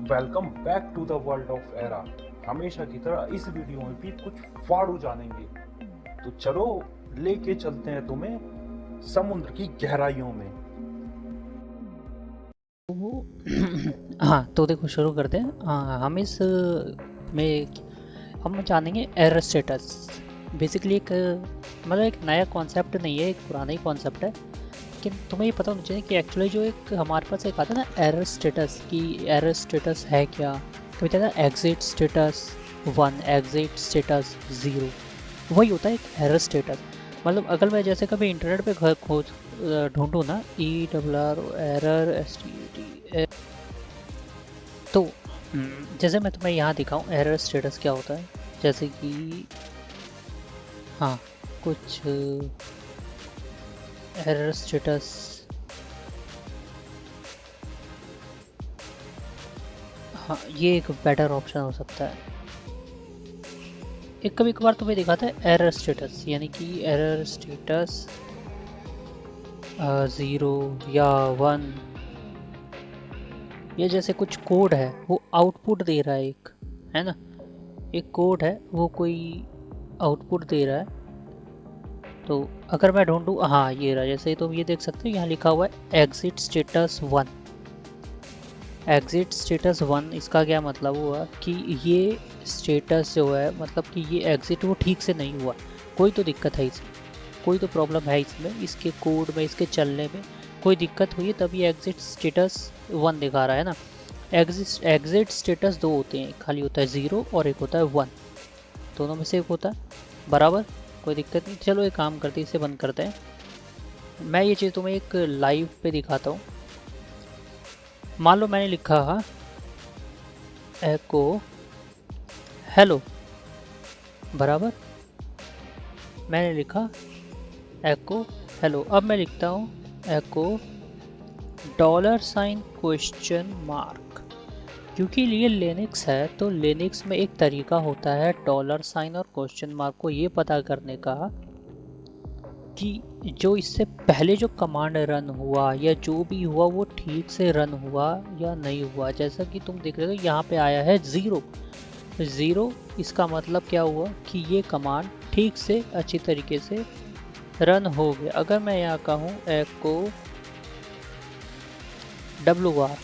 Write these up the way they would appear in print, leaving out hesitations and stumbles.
Welcome back to the world of era. हमेशा की तरह इस वीडियो में भी कुछ फाड़ू जानेंगे, तो चलो लेके चलते हैं तुम्हें समुद्र की गहराइयों में। हाँ, तो देखो शुरू करते हैं। हम इस में हम जानेंगे एरर स्टेटस। बेसिकली एक मतलब एक नया कॉन्सेप्ट नहीं है, एक पुराना ही कॉन्सेप्ट है। लेकिन तुम्हें ये पता होना चाहिए कि एक्चुअली जो एक हमारे पास एक आता है ना एरर स्टेटस, कि एरर स्टेटस है क्या। कभी कहता है एग्जिट स्टेटस 1, एग्जिट स्टेटस 0, वही होता है एक एरर स्टेटस। मतलब अगर मैं जैसे कभी इंटरनेट पे खोज ढूंढूँ ना, ERR एरर STAT, तो जैसे मैं तुम्हें यहाँ दिखाऊँ एरर स्टेटस क्या होता है। जैसे कि हाँ, कुछ एरर स्टेटस, हाँ ये एक बेटर ऑप्शन हो सकता है। एक कभी कभार तुम्हें दिखाता है एरर स्टेटस, यानी कि एरर स्टेटस 0 या 1, ये जैसे कुछ कोड है वो आउटपुट दे रहा है, एक है ना, एक कोड है वो कोई आउटपुट दे रहा है। तो अगर मैं ढूंढूँ, हाँ ये रहा, जैसे तुम ये देख सकते हो यहाँ लिखा हुआ है एग्जिट स्टेटस 1। एग्जिट स्टेटस 1, इसका क्या मतलब हुआ कि ये स्टेटस जो है, मतलब कि ये एग्जिट वो ठीक से नहीं हुआ, कोई तो दिक्कत है इसमें, कोई तो प्रॉब्लम है इसमें, इसके कोड में, इसके चलने में कोई दिक्कत हुई है, तभी एग्जिट स्टेटस 1 दिखा रहा है ना। एग्जिट स्टेटस दो होते हैं, खाली होता है 0 और एक होता है 1, दोनों में से एक होता है बराबर, कोई दिक्कत नहीं। चलो एक काम करते हैं, इसे बंद करते हैं। मैं ये चीज़ तुम्हें एक लाइव पे दिखाता हूँ। मान लो मैंने लिखा एको हेलो, बराबर मैंने लिखा एको हेलो। अब मैं लिखता हूँ एको $? क्योंकि ये लिनक्स है, तो लिनक्स में एक तरीका होता है $? और क्वेश्चन मार्क को ये पता करने का कि जो इससे पहले जो कमांड रन हुआ या जो भी हुआ वो ठीक से रन हुआ या नहीं हुआ। जैसा कि तुम देख रहे हो यहाँ पे आया है 0 0, इसका मतलब क्या हुआ कि ये कमांड ठीक से अच्छी तरीके से रन हो गया। अगर मैं यहाँ कहूँ एको WR,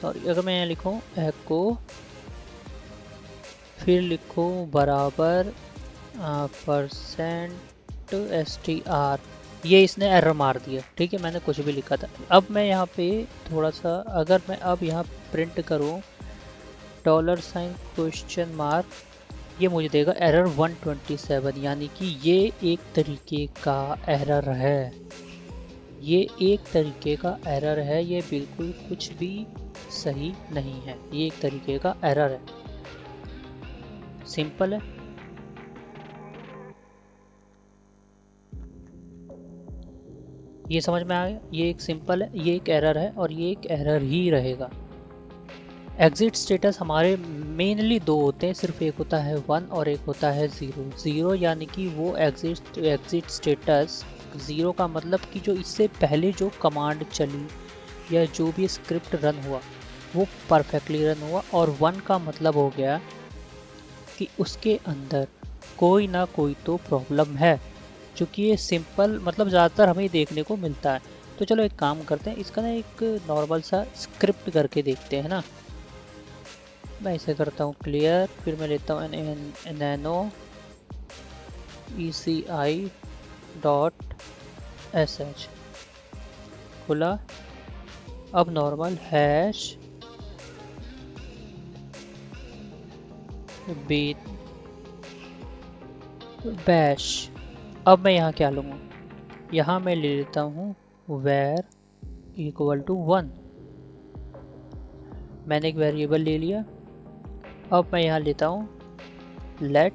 सॉरी, अगर मैं यहाँ लिखूँ एको फिर लिखूँ बराबर %str, ये इसने एरर मार दिया, ठीक है, मैंने कुछ भी लिखा था। अब मैं यहाँ पे थोड़ा सा, अगर मैं अब यहाँ प्रिंट करूँ $? ये मुझे देगा एरर 127, यानी कि ये एक तरीके का एरर है, ये एक तरीके का एरर है, ये बिल्कुल कुछ भी सही नहीं है, ये एक तरीके का एरर है, सिंपल है। ये समझ में आ गया, ये एक सिंपल है, ये एक एरर है और ये एक एरर ही रहेगा। एग्जिट स्टेटस हमारे मेनली दो होते हैं, सिर्फ एक होता है 1 और एक होता है 0। 0 यानी कि वो एग्जिट स्टेटस 0 का मतलब कि जो इससे पहले जो कमांड चली या जो भी स्क्रिप्ट रन हुआ वो परफेक्टली रन हुआ, और 1 का मतलब हो गया कि उसके अंदर कोई ना कोई तो प्रॉब्लम है, क्योंकि ये सिंपल मतलब ज़्यादातर हमें देखने को मिलता है। तो चलो एक काम करते हैं, इसका ना एक नॉर्मल सा स्क्रिप्ट करके देखते हैं ना। मैं इसे करता हूँ क्लियर, फिर मैं लेता हूँ nano eci.sh, खुला। अब नॉर्मल हैश बैश। अब मैं यहाँ क्या लूँगा, यहाँ मैं ले लेता हूँ where = 1, मैंने एक वेरिएबल ले लिया। अब मैं यहाँ लेता हूँ लेट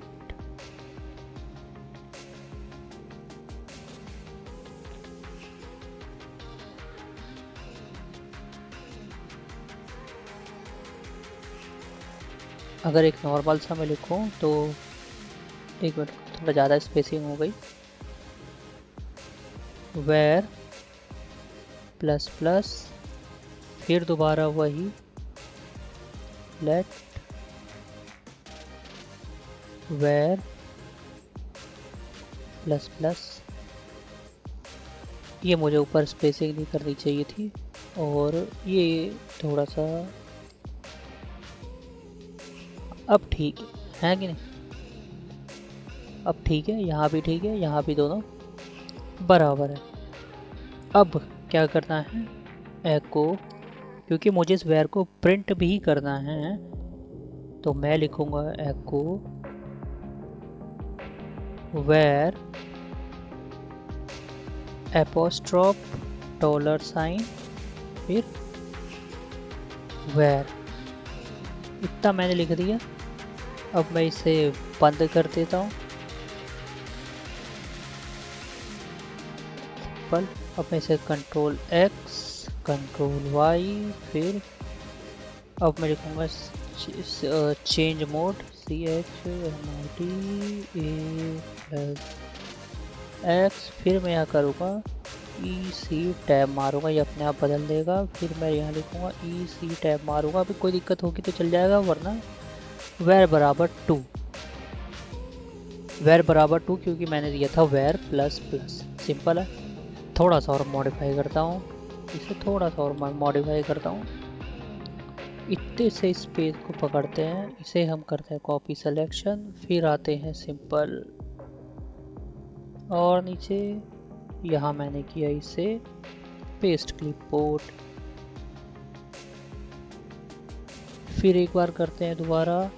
अगर एक नॉर्मल सा मैं लिखूँ तो एक मिनट, थोड़ा ज़्यादा स्पेसिंग हो गई। where ++ फिर दोबारा वही लेट where प्लस प्लस, ये मुझे ऊपर स्पेसिंग नहीं करनी चाहिए थी, और ये थोड़ा सा अब ठीक है कि नहीं, अब ठीक है, यहाँ भी ठीक है, यहाँ भी दोनों बराबर है। अब क्या करना है, एको, क्योंकि मुझे इस वेयर को प्रिंट भी करना है तो मैं लिखूंगा एको वेयर एपोस्ट्रोफ $, फिर वेयर, इतना मैंने लिख दिया। अब मैं इसे बंद कर देता हूँ। अब मैं इसे कंट्रोल X कंट्रोल Y, फिर अब मैं लिखूँगा चेंज मोड CHMOD+X, फिर मैं यहाँ करूँगा EC टैब मारूँगा, ये अपने आप बदल देगा। फिर मैं यहाँ लिखूँगा EC टैब मारूँगा, अभी कोई दिक्कत होगी तो चल जाएगा, वरना वेर बराबर 2, वेर बराबर 2, क्योंकि मैंने दिया था वेर प्लस प्लस। सिंपल है। थोड़ा सा और मॉडिफाई करता हूँ, इसे थोड़ा सा और मॉडिफाई करता हूँ। इतने से इस पेज को पकड़ते हैं, इसे हम करते हैं कॉपी सिलेक्शन, फिर आते हैं सिंपल और नीचे यहाँ मैंने किया इसे पेस्ट क्लिपबोर्ड, फिर एक बार करते हैं दोबारा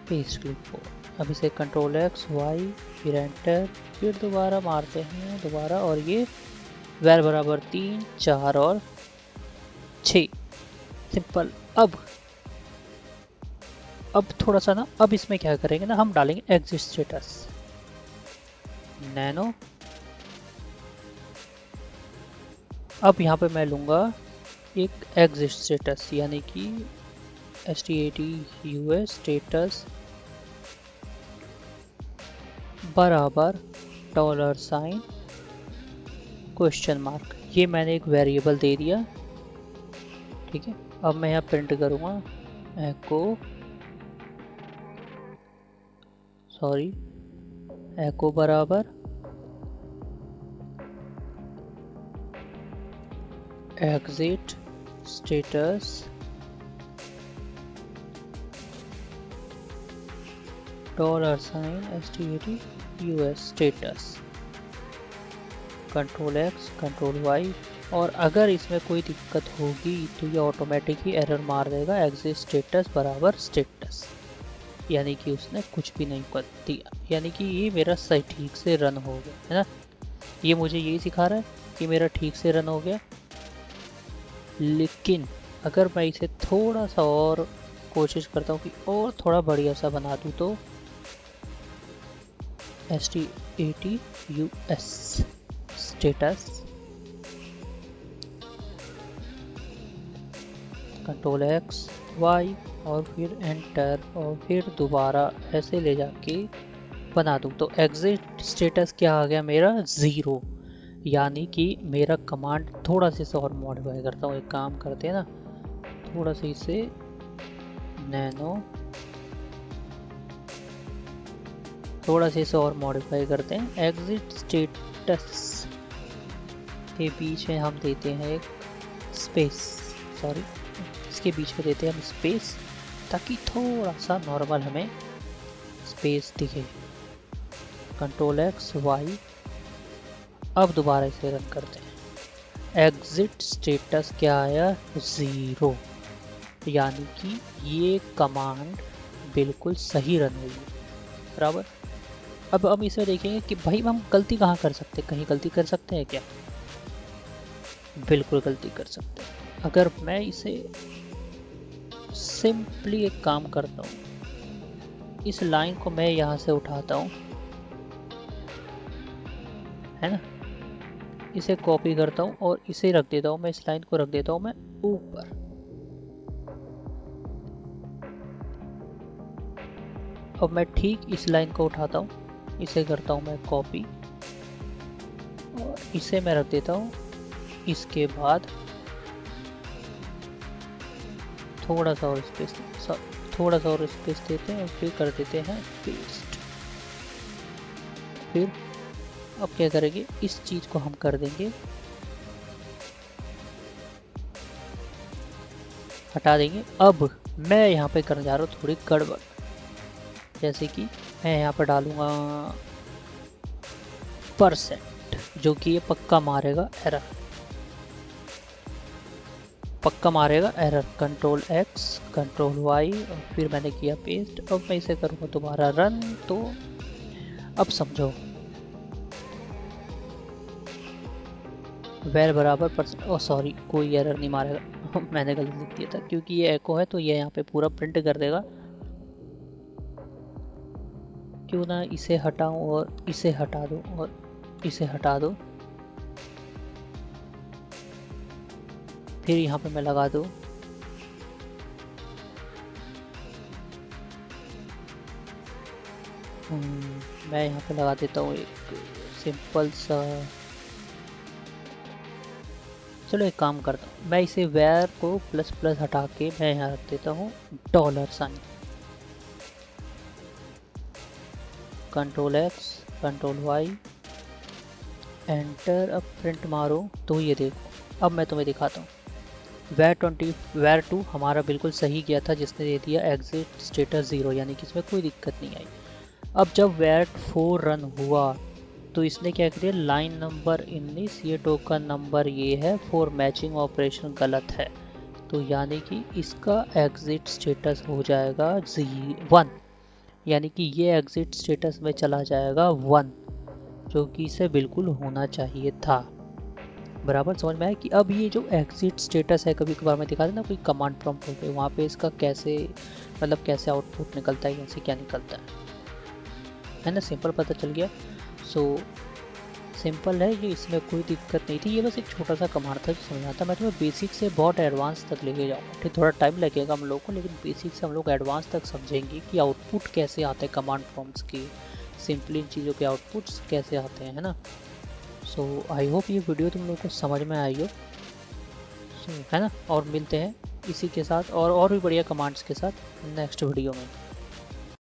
पेस्ट क्लिपबोर्ड। अब इसे कंट्रोल X Y, फिर एंटर, फिर दोबारा मारते हैं दोबारा, और ये वेर बराबर 3 4 और 6। सिंपल। अब थोड़ा सा ना, अब इसमें क्या करेंगे ना, हम डालेंगे एग्जिट स्टेटस नैनो। अब यहाँ पे मैं लूँगा एक एग्जिट स्टेटस, यानी कि STATUS स्टेटस बराबर $? ये मैंने एक वेरिएबल दे दिया, ठीक है। अब मैं यहाँ प्रिंट करूँगा एको बराबर exit status $STATUS status, control X control Y। और अगर इसमें कोई दिक्कत होगी तो ये ऑटोमेटिक ही एरर मार देगा, एग्जिट स्टेटस बराबर स्टेटस, यानी कि उसने कुछ भी नहीं कर दिया, यानी कि ये मेरा सही ठीक से रन हो गया, है ना। ये मुझे यही सिखा रहा है कि मेरा ठीक से रन हो गया। लेकिन अगर मैं इसे थोड़ा सा और कोशिश करता हूँ कि और थोड़ा बढ़िया सा बना दूँ, तो STATUS status control X Y और फिर एंटर, और फिर दोबारा ऐसे ले जाके बना दूँ, तो एग्जिट स्टेटस क्या आ गया मेरा 0, यानी कि मेरा कमांड थोड़ा सा इसे और मॉडिफाई करता हूँ। एक काम करते हैं ना, थोड़ा सा इसे नैनो, थोड़ा सा इसे और मॉडिफाई करते हैं। एग्जिट स्टेटस के बीच में हम देते हैं एक स्पेस, सॉरी इसके बीच में देते हैं हम स्पेस, ताकि थोड़ा सा नॉर्मल हमें स्पेस दिखे। Control X Y। अब दोबारा इसे रन करते हैं। एग्जिट स्टेटस क्या आया 0, यानी कि ये कमांड बिल्कुल सही रन हुई है, बराबर। अब हम इसे देखेंगे कि भाई हम गलती कहाँ कर सकते हैं, कहीं गलती कर सकते हैं क्या? बिल्कुल गलती कर सकते हैं। अगर मैं इसे सिंपली एक काम करता हूँ, इस लाइन को मैं यहाँ से उठाता हूँ, है ना, इसे कॉपी करता हूँ और इसे रख देता हूँ, मैं इस लाइन को रख देता हूँ मैं ऊपर। अब मैं ठीक इस लाइन को उठाता हूँ, इसे करता हूँ मैं कॉपी और इसे मैं रख देता हूँ इसके बाद थोड़ा सा और स्पेस देते हैं और फिर कर देते हैं पेस्ट। फिर अब क्या करेंगे, इस चीज को हम कर देंगे, हटा देंगे। अब मैं यहाँ पे करने जा रहा हूँ थोड़ी गड़बड़, जैसे कि मैं यहाँ पर डालूंगा %, जो कि ये पक्का मारेगा error, control X control Y और फिर मैंने किया पेस्ट। अब मैं इसे करूँगा दोबारा रन, तो अब समझो वैर बराबर सॉरी कोई एरर नहीं मारेगा मैंने गलत लिख दिया था, क्योंकि ये एको है तो ये यहाँ पे पूरा प्रिंट कर देगा। क्यों ना इसे हटाऊं और इसे हटा दूं और इसे हटा दो, फिर यहाँ पे मैं लगा दूं मैं यहाँ पे लगा देता हूँ एक सिंपल सा, चलो एक काम करता हूँ, मैं इसे वेयर को प्लस हटा के मैं यहाँ रख देता हूँ $, control X control Y enter. अब प्रिंट मारो तो ये देखो, अब मैं तुम्हें दिखाता हूँ। वेयर 2 हमारा बिल्कुल सही गया था, जिसने दे दिया एग्जिट स्टेटस 0, यानी कि इसमें कोई दिक्कत नहीं आई। अब जब वेयर 4 रन हुआ तो इसने क्या किया, लाइन नंबर 19 ये टोकन नंबर ये है 4 मैचिंग ऑपरेशन गलत है, तो यानी कि इसका एग्जिट स्टेटस हो जाएगा 1, यानी कि ये एग्जिट स्टेटस में चला जाएगा 1, जो कि इसे बिल्कुल होना चाहिए था। बराबर समझ में आया कि अब ये जो एग्जिट स्टेटस है, कभी कभार मैं दिखा देना कोई कमांड प्रॉम्प्ट हो गए, वहाँ पे इसका कैसे मतलब कैसे आउटपुट निकलता है, कैसे क्या निकलता है ना, सिंपल पता चल गया। सो सिंपल है ये, इसमें कोई दिक्कत नहीं थी, ये बस एक छोटा सा कमांड था जो समझना था। मैं तुम्हें बेसिक से बहुत एडवांस तक लेके जाऊँगा, ठीक, थोड़ा टाइम लगेगा हम लोग को, लेकिन बेसिक से हम लोग एडवांस तक समझेंगे कि आउटपुट कैसे आते हैं कमांड प्रॉम्प्ट्स की, सिंपली इन चीज़ों के आउटपुट्स कैसे आते हैं, है ना। सो आई होप ये वीडियो तुम लोग को समझ में आई हो, है ना। और मिलते हैं इसी के साथ और भी बढ़िया कमांड्स के साथ नेक्स्ट वीडियो में।